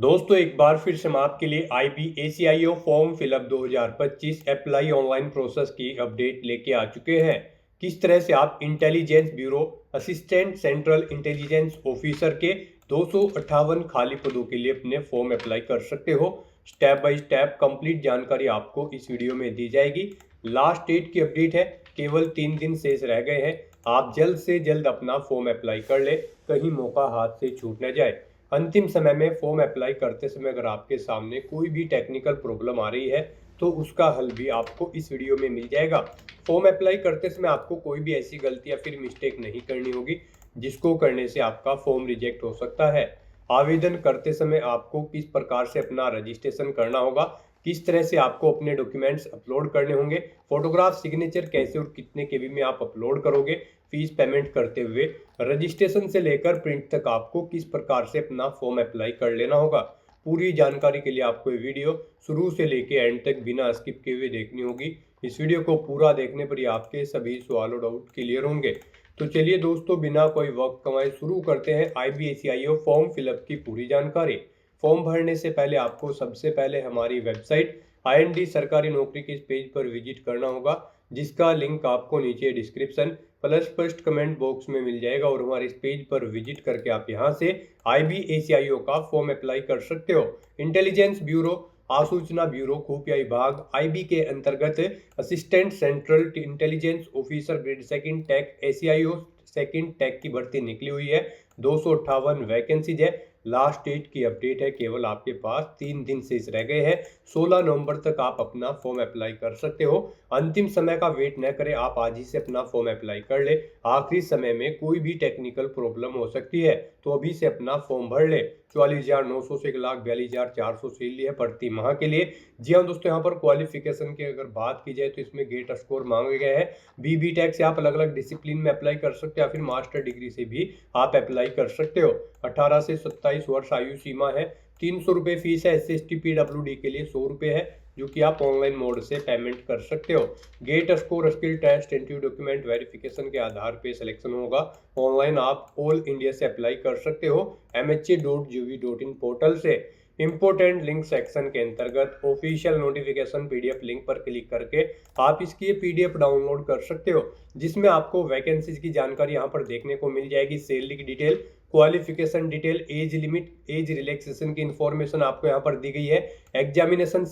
दोस्तों एक बार फिर से हम आपके लिए IBACIO form fill up 2025 apply online process की अपडेट लेके आ चुके हैं। किस तरह से आप intelligence bureau assistant central intelligence officer के 258 खाली पदों के लिए अपने फॉर्म अप्लाई कर सकते हो। स्टेप बाय स्टेप कंप्लीट जानकारी आपको इस वीडियो में दी जाएगी। लास्ट डेट की अपडेट है, केवल 3 दिन शेष रह गए हैं। आप जल्द से जल्द अपना फॉर्म अप्लाई कर ले, कहीं मौका हाथ से छूट न जाए। अंतिम समय में फॉर्म अप्लाई करते समय अगर आपके सामने कोई भी टेक्निकल प्रॉब्लम आ रही है तो उसका हल भी आपको इस वीडियो में मिल जाएगा। फॉर्म अप्लाई करते समय आपको कोई भी ऐसी गलती या फिर मिस्टेक नहीं करनी होगी जिसको करने से आपका फॉर्म रिजेक्ट हो सकता है। आवेदन करते समय आपको किस प्रकार से अपना रजिस्ट्रेशन करना होगा, किस तरह से आपको अपने डॉक्यूमेंट्स अपलोड करने होंगे, फोटोग्राफ सिग्नेचर कैसे और कितने केबी में आप अपलोड करोगे, फीस पेमेंट करते हुए रजिस्ट्रेशन से लेकर प्रिंट तक आपको किस प्रकार से अपना फॉर्म अप्लाई कर लेना होगा। पूरी जानकारी के लिए आपको ये वीडियो शुरू से लेके एंड तक बिना स्किप किए हुए देखनी होगी। इस वीडियो को पूरा देखने पर ही आपके सभी सवाल और डाउट क्लियर होंगे। तो चलिए दोस्तों, बिना कोई वक्त कमाए शुरू करते हैं IBACIO फॉर्म फिलअप की पूरी जानकारी। फॉर्म भरने से पहले आपको सबसे पहले हमारी वेबसाइट IND सरकारी नौकरी के इस पेज पर विजिट करना होगा, जिसका लिंक आपको नीचे description plus first comment box में मिल जाएगा। और हमारे इस पेज पर विजिट करके आप यहां से IBACIO का फॉर्म अप्लाई कर सकते हो। इंटेलिजेंस ब्यूरो आसूचना ब्यूरो खुफिया विभाग IB के अंतर्गत assistant central intelligence officer grade second tech ACIO second tech की भर्ती निकली हुई है। 258 वैकेंसीज है। लास्ट डेट की अपडेट है, केवल आपके पास 3 दिन शेष रह गए हैं। 16 नवंबर तक आप अपना फॉर्म अप्लाई कर सकते हो। अंतिम समय का वेट न करें, आप आज ही से अपना फॉर्म अप्लाई कर ले। आखिरी समय में कोई भी टेक्निकल प्रॉब्लम हो सकती है, तो अभी से अपना फॉर्म भर ले। 44,900 से 1,42,400 सैलरी है प्रति माह के लिए। जी हाँ दोस्तों, यहाँ पर क्वालिफिकेशन की अगर बात की जाए तो इसमें गेट स्कोर मांगे गए हैं। BTech से आप अलग अलग डिसिप्लिन में अप्लाई कर सकते हो या फिर मास्टर डिग्री से भी आप अप्लाई कर सकते हो। 18 से 27 वर्ष आयु सीमा है। 300 रुपये फीस है। SC/ST PWD के लिए 100 रुपये है, जो कि आप ऑनलाइन मोड से पेमेंट कर सकते हो। GATE score, skill test, interview document verification के आधार पे सिलेक्शन होगा। ऑनलाइन आप ऑल इंडिया से अप्लाई कर सकते हो MHA.gov.in पोर्टल से। इंपोर्टेंट लिंक सेक्शन के अंतर्गत ऑफिशियल नोटिफिकेशन PDF लिंक पर क्लिक करके आप इसकी PDF डाउनलोड कर सकते हो, जिसमें आपको वैकेंसीज की जानकारी यहाँ पर देखने को मिल जाएगी। सैलरी की detail, qualification detail, age limit, age relaxation की इंफॉर्मेशन आपको यहाँ पर दी गई है। एग्जामिनेशन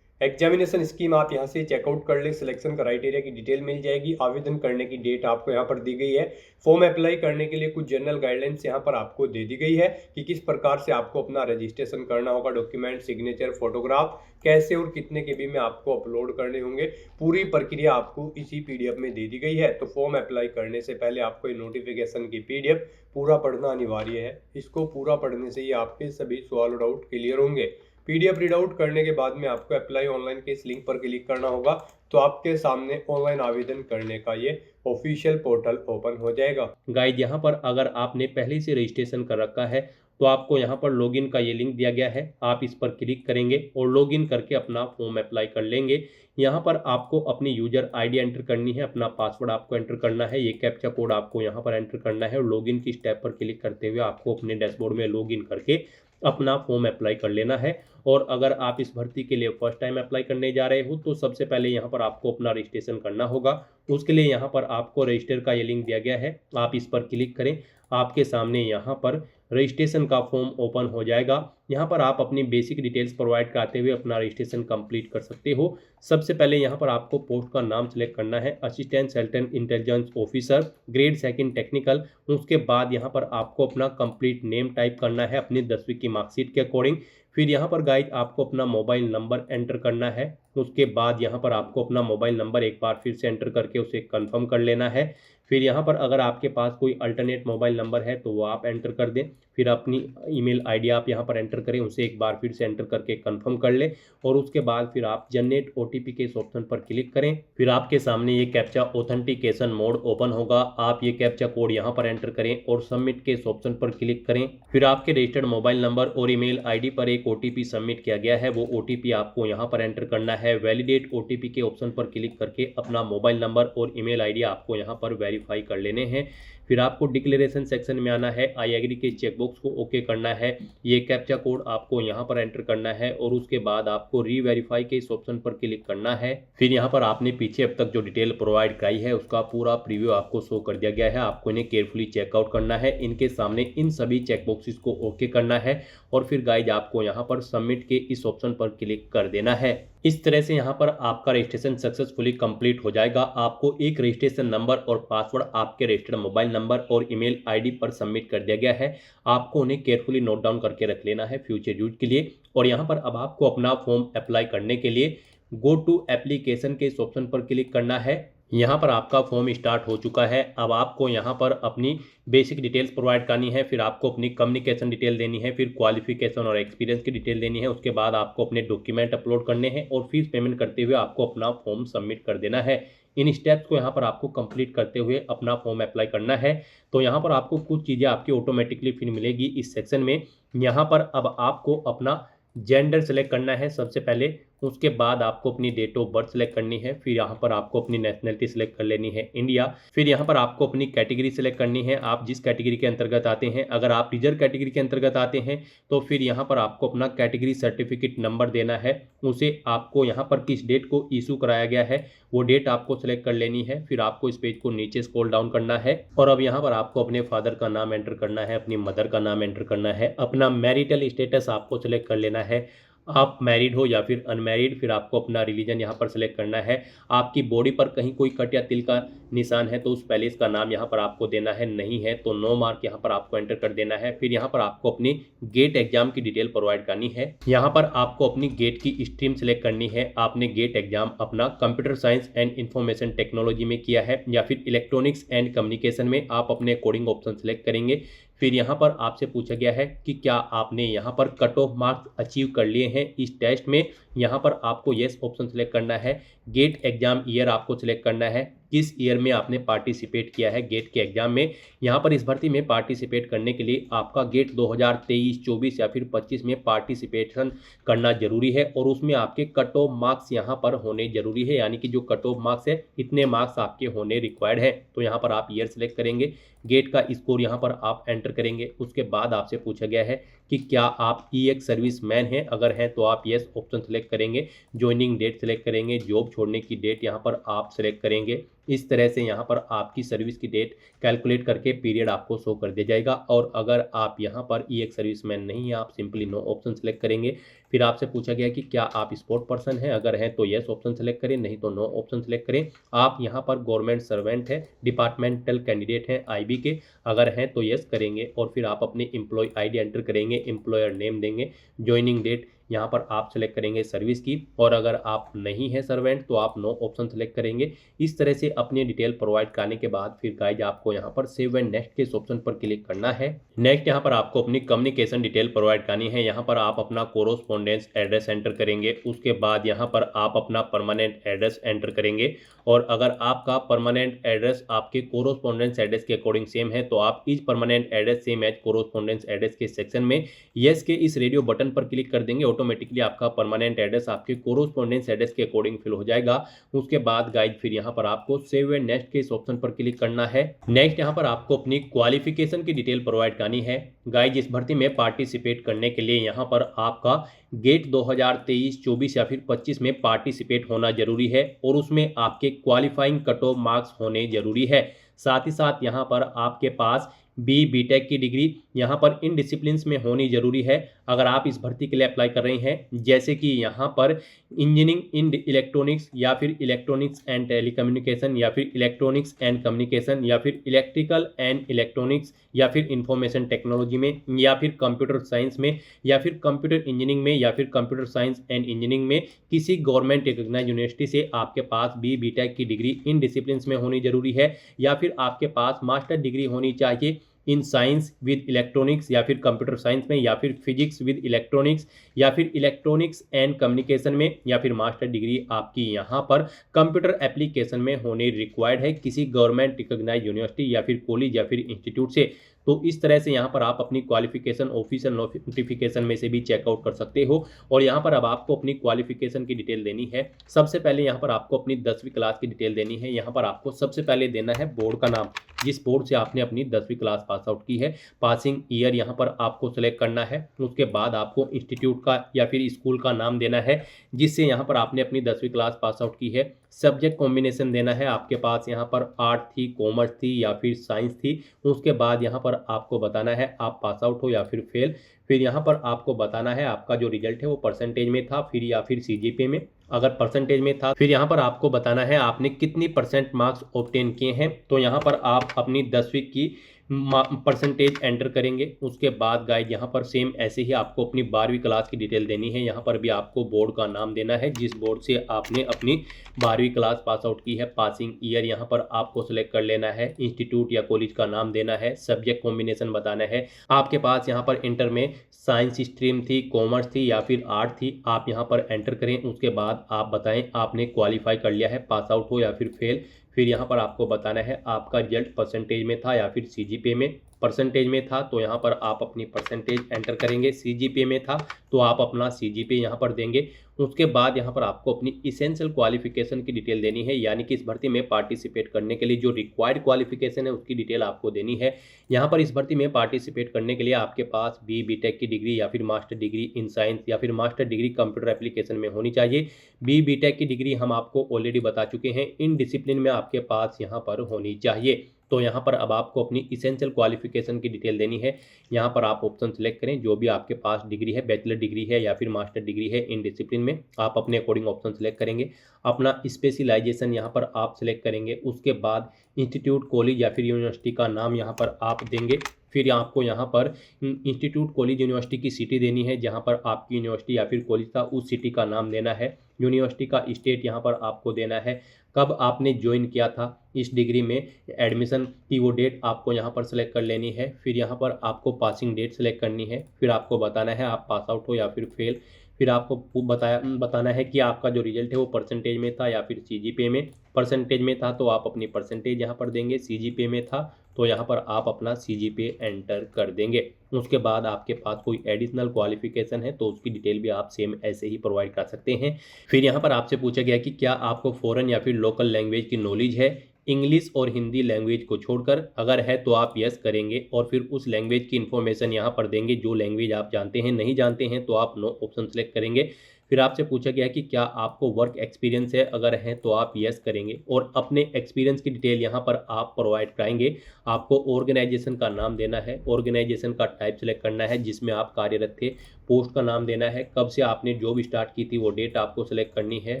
एग्जामिनेशन स्कीम आप यहां से चेकआउट कर ले। सिलेक्शन क्राइटेरिया की डिटेल मिल जाएगी। आवेदन करने की डेट आपको यहां पर दी गई है। फॉर्म अप्लाई करने के लिए कुछ जनरल गाइडलाइंस यहां पर आपको दे दी गई है कि किस प्रकार से आपको अपना रजिस्ट्रेशन करना होगा, डॉक्यूमेंट, सिग्नेचर, फोटोग्राफ कैसे और कितने केबी में आपको अपलोड करने होंगे। पूरी प्रक्रिया आपको इसी PDF में दे दी गई है। तो फॉर्म अप्लाई करने से पहले आपको ये नोटिफिकेशन की PDF पूरा पढ़ना अनिवार्य है। इसको पूरा पढ़ने से ही आपके सभी सवाल और डाउट क्लियर होंगे। PDF रीड आउट करने के बाद में आपको अप्लाई ऑनलाइन के इस लिंक पर क्लिक करना होगा, तो आपके सामने ऑनलाइन आवेदन करने का ये ऑफिशियल पोर्टल ओपन हो जाएगा। गाइज यहाँ पर अगर आपने पहले से रजिस्ट्रेशन कर रखा है तो आपको यहाँ पर लॉगिन का ये लिंक दिया गया है। आप इस पर क्लिक करेंगे और लॉगिन करके अपना फॉर्म अप्लाई कर लेंगे। यहाँ पर आपको अपनी यूजर ID एंटर करनी है, अपना पासवर्ड आपको एंटर करना है, ये कैप्चा कोड आपको यहाँ पर एंटर करना है और लॉगिन की स्टेप पर क्लिक करते हुए आपको अपने डैशबोर्ड में लॉगिन करके अपना फॉर्म अप्लाई कर लेना है। और अगर आप इस भर्ती के लिए फर्स्ट टाइम अप्लाई करने जा रहे हो तो सबसे पहले यहाँ पर आपको अपना रजिस्ट्रेशन करना होगा। उसके लिए यहाँ पर आपको रजिस्टर का ये लिंक दिया गया है, आप इस पर क्लिक करें। आपके सामने यहाँ पर रजिस्ट्रेशन का फॉर्म ओपन हो जाएगा। यहाँ पर आप अपनी बेसिक डिटेल्स प्रोवाइड कराते हुए अपना रजिस्ट्रेशन कंप्लीट कर सकते हो। सबसे पहले यहाँ पर आपको पोस्ट का नाम सेलेक्ट करना है, assistant central intelligence officer grade second technical. उसके बाद यहाँ पर आपको अपना कंप्लीट नेम टाइप करना है अपनी 10वीं की मार्कशीट के अकॉर्डिंग। फिर यहाँ पर गाइड आपको अपना मोबाइल नंबर एंटर करना है। उसके बाद यहाँ पर आपको अपना मोबाइल नंबर एक बार फिर से एंटर करके उसे कंफर्म कर लेना है। फिर यहाँ पर अगर आपके पास कोई अल्टरनेट मोबाइल नंबर है तो वो आप एंटर कर दें। फिर अपनी ईमेल ID आप यहाँ पर एंटर करें, उसे एक बार फिर से एंटर करके कंफर्म कर लें। और उसके बाद फिर आप जनरेट OTP के इस ऑप्शन पर क्लिक करें। फिर आपके सामने ये कैप्चा ऑथेंटिकेशन मोड ओपन होगा। आप ये कैप्चा कोड यहाँ पर एंटर करें और सबमिट के इस ऑप्शन पर क्लिक करें। फिर आपके रजिस्टर्ड मोबाइल नंबर और ईमेल ID पर एक OTP सबमिट किया गया है, वो OTP आपको यहाँ पर एंटर करना है। वैलिडेट OTP के ऑप्शन पर क्लिक करके अपना मोबाइल नंबर और ईमेल ID आपको यहाँ पर वेरीफाई कर लेने हैं। फिर आपको डिक्लेरेशन सेक्शन में आना है, आई एग्री के चेकबॉक्स को ओके करना है, ये कैप्चा कोड आपको यहाँ पर एंटर करना है और उसके बाद आपको रीवेरीफाई के इस ऑप्शन पर क्लिक करना है। फिर यहाँ पर आपने पीछे अब तक जो डिटेल प्रोवाइड कराई है उसका पूरा प्रीव्यू आपको शो कर दिया गया है। आपको इन्हें केयरफुली चेकआउट करना है, इनके सामने इन सभी चेकबॉक्सेस को ओके करना है और फिर गाइज आपको यहाँ पर सबमिट के इस ऑप्शन पर क्लिक कर देना है। इस तरह से यहाँ पर आपका रजिस्ट्रेशन सक्सेसफुली कंप्लीट हो जाएगा। आपको एक रजिस्ट्रेशन नंबर और पासवर्ड आपके रजिस्टर्ड मोबाइल नंबर और ईमेल आईडी पर सबमिट कर दिया गया है। आपको उन्हें केयरफुली नोट डाउन करके रख लेना है फ्यूचर यूज के लिए। और यहाँ पर अब आपको अपना फॉर्म अप्लाई करने के लिए गो टू एप्लीकेशन के इस ऑप्शन पर क्लिक करना है। यहाँ पर आपका फॉर्म स्टार्ट हो चुका है। अब आपको यहाँ पर अपनी बेसिक डिटेल्स प्रोवाइड करनी है, फिर आपको अपनी कम्युनिकेशन डिटेल देनी है, फिर क्वालिफिकेशन और एक्सपीरियंस की डिटेल देनी है। उसके बाद आपको अपने डॉक्यूमेंट अपलोड करने हैं और फीस पेमेंट करते हुए आपको अपना फॉर्म सबमिट कर देना है। इन स्टेप्स को यहाँ पर आपको कंप्लीट करते हुए अपना फॉर्म अप्लाई करना है। तो यहाँ पर आपको कुछ चीज़ें आपकी ऑटोमेटिकली फिर मिलेगी इस सेक्शन में। यहाँ पर अब आपको अपना जेंडर सेलेक्ट करना है सबसे पहले, उसके बाद आपको अपनी डेट ऑफ बर्थ सेलेक्ट करनी है, फिर यहाँ पर आपको अपनी नेशनलिटी सेलेक्ट कर लेनी है इंडिया, फिर यहाँ पर आपको अपनी कैटेगरी सेलेक्ट करनी है, आप जिस कैटेगरी के अंतर्गत आते हैं। अगर आप रिजर्व कैटेगरी के अंतर्गत आते हैं तो फिर यहाँ पर आपको अपना कैटेगरी सर्टिफिकेट नंबर देना है, उसे आपको यहाँ पर किस डेट को इशू कराया गया है वो डेट आपको सेलेक्ट कर लेनी है। फिर आपको इस पेज को नीचे स्क्रॉल डाउन करना है और अब यहाँ पर आपको अपने फादर का नाम एंटर करना है, अपनी मदर का नाम एंटर करना है, अपना मैरिटल स्टेटस आपको सेलेक्ट कर लेना है, आप मैरिड हो या फिर अनमैरिड। फिर आपको अपना रिलीजन यहाँ पर सेलेक्ट करना है। आपकी बॉडी पर कहीं कोई कट या तिल का निशान है तो उस पैलेस का नाम यहाँ पर आपको देना है, नहीं है तो नो मार्क यहाँ पर आपको एंटर कर देना है। फिर यहाँ पर आपको अपनी गेट एग्जाम की डिटेल प्रोवाइड करनी है। यहाँ पर आपको अपनी गेट की स्ट्रीम सेलेक्ट करनी है। आपने गेट एग्जाम अपना computer science and information technology में किया है या फिर इलेक्ट्रॉनिक्स एंड कम्युनिकेशन में, आप अपने अकॉर्डिंग ऑप्शन सेलेक्ट करेंगे। फिर यहाँ पर आपसे पूछा गया है कि क्या आपने यहाँ पर कट ऑफ मार्क्स अचीव कर लिए हैं इस टेस्ट में। यहाँ पर आपको येस ऑप्शन सेलेक्ट करना है। गेट एग्जाम ईयर आपको सिलेक्ट करना है, किस ईयर में आपने पार्टिसिपेट किया है गेट के एग्जाम में। यहाँ पर इस भर्ती में पार्टिसिपेट करने के लिए आपका गेट 2023, 24 या फिर 25 में पार्टिसिपेशन करना जरूरी है और उसमें आपके कट ऑफ मार्क्स यहाँ पर होने जरूरी है, यानी कि जो कट ऑफ मार्क्स है इतने मार्क्स आपके होने रिक्वायर्ड है। तो यहाँ पर आप ईयर सेलेक्ट करेंगे, गेट का स्कोर यहाँ पर आप एंटर करेंगे। उसके बाद आपसे पूछा गया है कि क्या आप एक्स सर्विस मैन हैं, अगर हैं तो आप येस ऑप्शन सेलेक्ट करेंगे, ज्वाइनिंग डेट सेलेक्ट करेंगे, जॉब छोड़ने की डेट यहाँ पर आप सेलेक्ट करेंगे। इस तरह से यहाँ पर आपकी सर्विस की डेट कैलकुलेट करके पीरियड आपको शो कर दिया जाएगा। और अगर आप यहाँ पर एक्स सर्विसमैन नहीं है, आप सिंपली नो ऑप्शन सेलेक्ट करेंगे। फिर आपसे पूछा गया कि क्या आप स्पोर्ट पर्सन हैं, अगर हैं तो येस ऑप्शन सेलेक्ट करें, नहीं तो नो ऑप्शन सेलेक्ट करें। आप यहाँ पर गवर्नमेंट सर्वेंट है, डिपार्टमेंटल कैंडिडेट हैं आईबी के, अगर हैं तो येस करेंगे। और फिर आप अपनी एम्प्लॉय आईडी एंटर करेंगे, एम्प्लॉयर नेम देंगे, ज्वाइनिंग डेट यहाँ पर आप सेलेक्ट करेंगे सर्विस की, और अगर आप नहीं है सर्वेंट तो आप नो ऑप्शन सेलेक्ट करेंगे। इस तरह से अपनी डिटेल प्रोवाइड करने के बाद फिर गाइज आपको यहाँ पर सेव एंड नेक्स्ट के ऑप्शन पर क्लिक करना है। नेक्स्ट यहाँ पर आपको अपनी कम्युनिकेशन डिटेल प्रोवाइड करनी है। यहाँ पर आप अपना कोरोस्पोंडेंस एड्रेस एंटर करेंगे, उसके बाद यहाँ पर आप अपना परमानेंट एड्रेस एंटर करेंगे। और अगर आपका परमानेंट एड्रेस आपके कोरोस्पोंडेंस एड्रेस के अकॉर्डिंग सेम है तो आप इस permanent address same as correspondence address के सेक्शन में येस के इस रेडियो बटन पर क्लिक कर देंगे। ऑटोमेटिकली आपका परमानेंट एड्रेस आपके कोरोस्पोंडेंस एड्रेस के अकॉर्डिंग फिल हो जाएगा। उसके बाद गाइज फिर यहाँ पर आपको सेव एंड नेक्स्ट के इस ऑप्शन पर क्लिक करना है। नेक्स्ट यहाँ पर आपको अपनी क्वालिफिकेशन की डिटेल प्रोवाइड करनी है। गाइज इस भर्ती में पार्टिसिपेट करने के लिए यहाँ पर आपका गेट 2023, 24 या फिर 25 में पार्टिसिपेट होना जरूरी है और उसमें आपके क्वालिफाइंग कट ऑफ मार्क्स होने जरूरी है। साथ ही साथ यहाँ पर आपके पास बीटेक की डिग्री यहाँ पर इन डिसिप्लिन्स में होनी जरूरी है। अगर आप इस भर्ती के लिए अप्लाई कर रहे हैं, जैसे कि यहाँ पर इंजीनियरिंग इन इलेक्ट्रॉनिक्स या फिर इलेक्ट्रॉनिक्स एंड टेलीकम्युनिकेशन या फिर इलेक्ट्रॉनिक्स एंड कम्युनिकेशन या फिर इलेक्ट्रिकल एंड इलेक्ट्रॉनिक्स या फिर इंफॉर्मेशन टेक्नोलॉजी में या फिर कंप्यूटर साइंस में या फिर कंप्यूटर इंजीनियरिंग में या फिर कंप्यूटर साइंस एंड इंजीनियरिंग में किसी गवर्नमेंट रिकॉग्नाइज्ड यूनिवर्सिटी से आपके पास बीटेक की डिग्री इन डिसिप्लिन्स में होनी जरूरी है, या फिर आपके पास मास्टर डिग्री होनी चाहिए इन साइंस विद इलेक्ट्रॉनिक्स या फिर कंप्यूटर साइंस में या फिर फिजिक्स विद इलेक्ट्रॉनिक्स या फिर इलेक्ट्रॉनिक्स एंड कम्युनिकेशन में, या फिर मास्टर डिग्री आपकी यहाँ पर कंप्यूटर एप्लीकेशन में होने रिक्वायर्ड है किसी गवर्नमेंट रिकॉग्नाइज्ड यूनिवर्सिटी या फिर कॉलेज या फिर इंस्टीट्यूट से। तो इस तरह से यहाँ पर आप अपनी क्वालिफिकेशन ऑफिशियल नोटिफिकेशन में से भी चेकआउट कर सकते हो। और यहाँ पर अब आपको अपनी क्वालिफिकेशन की डिटेल देनी है। सबसे पहले यहाँ पर आपको अपनी 10वीं क्लास की डिटेल देनी है। यहाँ पर आपको सबसे पहले देना है बोर्ड का नाम, जिस बोर्ड से आपने अपनी 10वीं क्लास पास आउट की है। पासिंग ईयर यहाँ पर आपको सेलेक्ट करना है। उसके बाद आपको इंस्टीट्यूट का या फिर स्कूल का नाम देना है जिससे यहाँ पर आपने अपनी 10वीं क्लास पास आउट की है। सब्जेक्ट कॉम्बिनेशन देना है, आपके पास यहाँ पर आर्ट थी, कॉमर्स थी या फिर साइंस थी। उसके बाद यहाँ पर आपको बताना है आप पास आउट हो या फिर फेल। फिर यहाँ पर आपको बताना है आपका जो रिजल्ट है वो परसेंटेज में था फिर या फिर सीजीपीए में। अगर परसेंटेज में था फिर यहाँ पर आपको बताना है आपने कितनी परसेंट मार्क्स ऑब्टेन किए हैं। तो यहाँ पर आप अपनी 10वीं की परसेंटेज एंटर करेंगे। उसके बाद गाइड यहाँ पर सेम ऐसे ही आपको अपनी 12वीं क्लास की डिटेल देनी है। यहाँ पर भी आपको बोर्ड का नाम देना है जिस बोर्ड से आपने अपनी 12वीं क्लास पास आउट की है। पासिंग ईयर यहाँ पर आपको सेलेक्ट कर लेना है। इंस्टीट्यूट या कॉलेज का नाम देना है। सब्जेक्ट कॉम्बिनेशन बताना है, आपके पास यहाँ पर इंटर में साइंस स्ट्रीम थी, कॉमर्स थी या फिर आर्ट थी, आप यहाँ पर एंटर करें। उसके बाद आप बताएं आपने क्वालिफाई कर लिया है, पास आउट हो या फिर फेल। फिर यहाँ पर आपको बताना है आपका रिजल्ट परसेंटेज में था या फिर सीजीपीए में। परसेंटेज में था तो यहाँ पर आप अपनी परसेंटेज एंटर करेंगे। सीजीपीए में था तो आप अपना सीजीपीए यहाँ पर देंगे। उसके बाद यहाँ पर आपको अपनी इसेंशियल क्वालिफिकेशन की डिटेल देनी है, यानी कि इस भर्ती में पार्टिसिपेट करने के लिए जो रिक्वायर्ड क्वालिफिकेशन है उसकी डिटेल आपको देनी है। यहाँ पर इस भर्ती में पार्टिसिपेट करने के लिए आपके पास बीटेक की डिग्री या फिर मास्टर डिग्री इन साइंस या फिर मास्टर डिग्री कंप्यूटर एप्लीकेशन में होनी चाहिए। बीटेक की डिग्री हम आपको ऑलरेडी बता चुके हैं, इन डिसिप्लिन में आपके पास यहाँ पर होनी चाहिए। तो यहाँ पर अब आपको अपनी इसेंशियल क्वालिफिकेशन की डिटेल देनी है। यहाँ पर आप ऑप्शन सेलेक्ट करें, जो भी आपके पास डिग्री है, बैचलर डिग्री है या फिर मास्टर डिग्री है इन डिसिप्लिन में, आप अपने अकॉर्डिंग ऑप्शन सेलेक्ट करेंगे। अपना स्पेशलाइजेशन यहाँ पर आप सेलेक्ट करेंगे। उसके बाद इंस्टीट्यूट, कॉलेज या फिर यूनिवर्सिटी का नाम यहाँ पर आप देंगे। फिर आपको यहाँ पर इंस्टीट्यूट, कॉलेज, यूनिवर्सिटी की सिटी देनी है जहाँ पर आपकी यूनिवर्सिटी या फिर कॉलेज था, उस सिटी का नाम देना है। यूनिवर्सिटी का स्टेट यहाँ पर आपको देना है। कब आपने ज्वाइन किया था इस डिग्री में, एडमिशन की वो डेट आपको यहाँ पर सेलेक्ट कर लेनी है। फिर यहाँ पर आपको पासिंग डेट सेलेक्ट करनी है। फिर आपको बताना है आप पास आउट हो या फिर फेल। फिर आपको बताना है कि आपका जो रिजल्ट है वो परसेंटेज में था या फिर सीजीपीए में। परसेंटेज में था तो आप अपनी परसेंटेज यहाँ पर देंगे। सीजीपीए में था तो यहाँ पर आप अपना सीजीपीए एंटर कर देंगे। उसके बाद आपके पास कोई एडिशनल क्वालिफिकेशन है तो उसकी डिटेल भी आप सेम ऐसे ही प्रोवाइड कर सकते हैं। फिर यहाँ पर आपसे पूछा गया कि क्या आपको फॉरेन या फिर लोकल लैंग्वेज की नॉलेज है, इंग्लिश और हिंदी लैंग्वेज को छोड़कर। अगर है तो आप यस करेंगे और फिर उस लैंग्वेज की इन्फॉर्मेशन यहाँ पर देंगे जो लैंग्वेज आप जानते हैं। नहीं जानते हैं तो आप नो ऑप्शन सेलेक्ट करेंगे। फिर आपसे पूछा गया कि क्या आपको वर्क एक्सपीरियंस है, अगर है तो आप यस करेंगे और अपने एक्सपीरियंस की डिटेल यहाँ पर आप प्रोवाइड कराएंगे। आपको ऑर्गेनाइजेशन का नाम देना है, ऑर्गेनाइजेशन का टाइप सेलेक्ट करना है जिसमें आप कार्यरत थे, पोस्ट का नाम देना है, कब से आपने जॉब स्टार्ट की थी वो डेट आपको सेलेक्ट करनी है,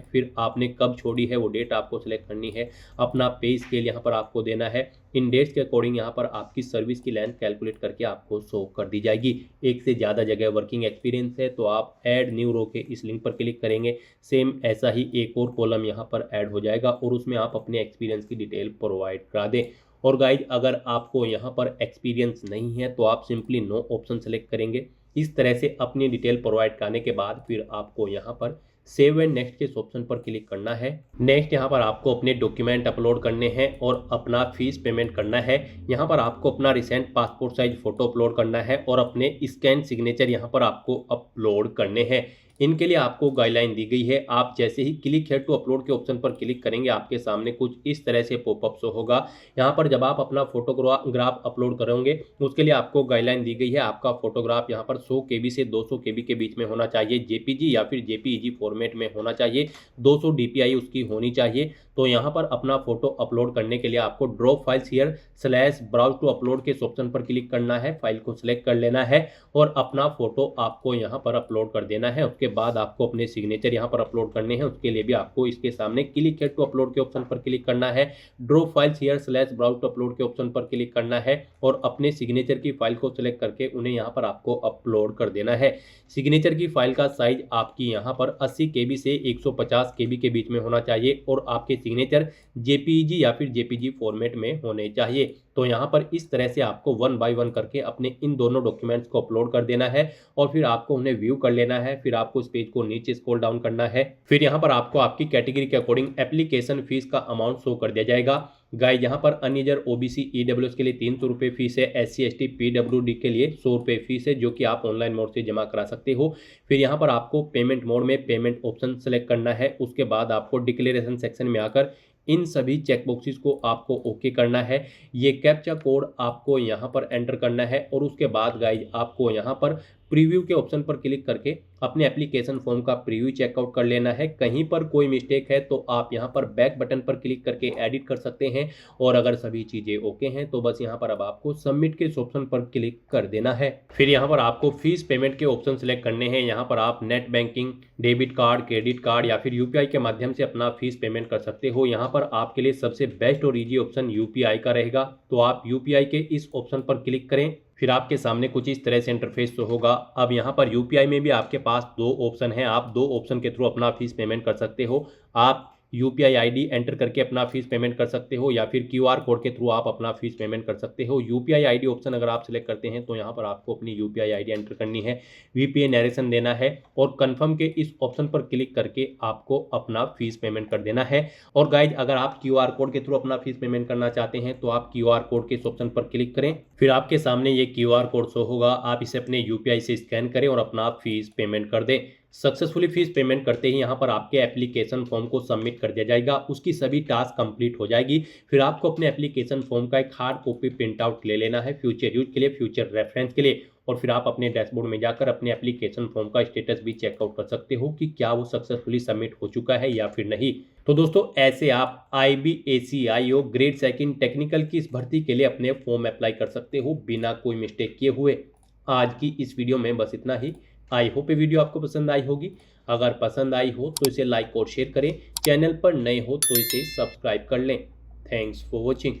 फिर आपने कब छोड़ी है वो डेट आपको सेलेक्ट करनी है, अपना पे स्केल यहाँ पर आपको देना है। इन डेट्स के अकॉर्डिंग यहाँ पर आपकी सर्विस की लेंथ कैलकुलेट करके आपको शो कर दी जाएगी। एक से ज़्यादा जगह वर्किंग एक्सपीरियंस है तो आप ऐड न्यू रो के इस लिंक पर क्लिक करेंगे। सेम ऐसा ही एक और कॉलम यहाँ पर ऐड हो जाएगा और उसमें आप अपने एक्सपीरियंस की डिटेल प्रोवाइड करा दें। और गाइड अगर आपको यहाँ पर एक्सपीरियंस नहीं है तो आप सिंपली नो ऑप्शन सेलेक्ट करेंगे। इस तरह से अपनी डिटेल प्रोवाइड कराने के बाद फिर आपको यहाँ पर सेव एंड नेक्स्ट के ऑप्शन पर क्लिक करना है। नेक्स्ट यहाँ पर आपको अपने डॉक्यूमेंट अपलोड करने हैं और अपना फीस पेमेंट करना है। यहाँ पर आपको अपना recent passport size photo upload करना है और अपने स्कैन सिग्नेचर यहाँ पर आपको अपलोड करने हैं। इनके लिए आपको गाइडलाइन दी गई है। आप जैसे ही क्लिक हेयर टू अपलोड के ऑप्शन पर क्लिक करेंगे आपके सामने कुछ इस तरह से पॉपअप शो होगा। यहाँ पर जब आप अपना फोटोग्राफ अपलोड करोगे उसके लिए आपको गाइडलाइन दी गई है। आपका फोटोग्राफ यहाँ पर 100 KB से 200 KB के बीच में होना चाहिए, जेपीजी या फिर जेपीईजी फॉर्मेट में होना चाहिए, 200 DPI उसकी होनी चाहिए। तो यहाँ पर अपना फोटो अपलोड करने के लिए आपको drop files here / browse to upload के ऑप्शन पर क्लिक करना है, फाइल को सिलेक्ट कर लेना है और अपना फोटो आपको यहाँ पर अपलोड कर देना है। उसके बाद आपको अपने सिग्नेचर यहाँ पर अपलोड करने हैं। उसके लिए भी आपको इसके सामने क्लिक हेयर टू अपलोड के ऑप्शन पर क्लिक करना है, drop files here / browse to upload के ऑप्शन पर क्लिक करना है और अपने सिग्नेचर की फाइल को सिलेक्ट करके उन्हें यहाँ पर आपको अपलोड कर देना है। सिग्नेचर की फाइल का साइज आपकी यहाँ पर 80 KB से 150 KB के बीच में होना चाहिए और आपके सिग्नेचर जेपीईजी या फिर जेपीजी फॉर्मेट में होने चाहिए। तो यहाँ पर इस तरह से आपको 1 बाय 1 करके अपने इन दोनों डॉक्यूमेंट्स को अपलोड कर देना है और फिर आपको उन्हें व्यू कर लेना है। फिर आपको इस पेज को नीचे स्क्रॉल डाउन करना है। फिर यहाँ पर आपको आपकी कैटेगरी के अकॉर्डिंग एप्लीकेशन फीस का अमाउंट शो कर दिया जाएगा। गाइज यहाँ पर अनरिजर्व ओबीसी ईडब्ल्यूएस के लिए 300 रुपये फीस है, SC ST PWD के लिए 100 रुपये फीस है, जो कि आप ऑनलाइन मोड से जमा करा सकते हो। फिर यहाँ पर आपको पेमेंट मोड में पेमेंट ऑप्शन सेलेक्ट करना है। उसके बाद आपको डिक्लेरेशन सेक्शन में आकर इन सभी चेक बॉक्सेस को आपको ओके करना है। ये कैप्चा कोड आपको यहाँ पर एंटर करना है और उसके बाद गाइज आपको यहाँ पर प्रीव्यू के ऑप्शन पर क्लिक करके अपने एप्लीकेशन फॉर्म का प्रीव्यू चेकआउट कर लेना है। कहीं पर कोई मिस्टेक है तो आप यहाँ पर बैक बटन पर क्लिक करके एडिट कर सकते हैं, और अगर सभी चीज़ें ओके हैं तो बस यहाँ पर अब आपको सबमिट के इस ऑप्शन पर क्लिक कर देना है। फिर यहाँ पर आपको फीस पेमेंट के ऑप्शन सेलेक्ट करने हैं। यहाँ पर आप net banking, debit card, credit card या फिर यूपीआई के माध्यम से अपना फीस पेमेंट कर सकते हो। यहाँ पर आपके लिए सबसे बेस्ट और ईजी ऑप्शन यूपीआई का रहेगा, तो आप यूपीआई के इस ऑप्शन पर क्लिक करें। फिर आपके सामने कुछ इस तरह से इंटरफेस तो होगा। अब यहाँ पर यूपीआई में भी आपके पास 2 ऑप्शन हैं, आप 2 ऑप्शन के थ्रू अपना फीस पेमेंट कर सकते हो। आप यूपीआई आईडी एंटर करके अपना फीस पेमेंट कर सकते हो, या फिर क्यूआर कोड के थ्रू आप अपना फीस पेमेंट कर सकते हो। यूपीआई आईडी ऑप्शन अगर आप सिलेक्ट करते हैं तो यहाँ पर आपको अपनी यूपीआई आईडी एंटर करनी है, वीपीआई नरेशन देना है और कंफर्म के इस ऑप्शन पर क्लिक करके आपको अपना फीस पेमेंट कर देना है। और गाइज अगर आप क्यूआर कोड के थ्रू अपना फीस पेमेंट करना चाहते हैं तो आप क्यूआर कोड के इस ऑप्शन पर क्लिक करें। फिर आपके सामने ये क्यूआर कोड शो होगा, आप इसे अपने यूपीआई से स्कैन करें और अपना फीस पेमेंट कर दें। सक्सेसफुली फीस पेमेंट करते ही यहाँ पर आपके एप्लीकेशन फॉर्म को सबमिट कर दिया जाएगा, उसकी सभी टास्क कंप्लीट हो जाएगी। फिर आपको अपने एप्लीकेशन फॉर्म का एक हार्ड कॉपी प्रिंट आउट ले लेना है फ्यूचर यूज के लिए, फ्यूचर रेफरेंस के लिए, और फिर आप अपने डैशबोर्ड में जाकर अपने एप्लीकेशन फॉर्म का स्टेटस भी चेकआउट कर सकते हो कि क्या वो सक्सेसफुली सबमिट हो चुका है या फिर नहीं। तो दोस्तों ऐसे आप IBACIO ग्रेड 2 टेक्निकल की इस भर्ती के लिए अपने फॉर्म अप्लाई कर सकते हो बिना कोई मिस्टेक किए हुए। आज की इस वीडियो में बस इतना ही। आई होप ये वीडियो आपको पसंद आई होगी। अगर पसंद आई हो तो इसे लाइक और शेयर करें, चैनल पर नए हो तो इसे सब्सक्राइब कर लें। Thanks for watching.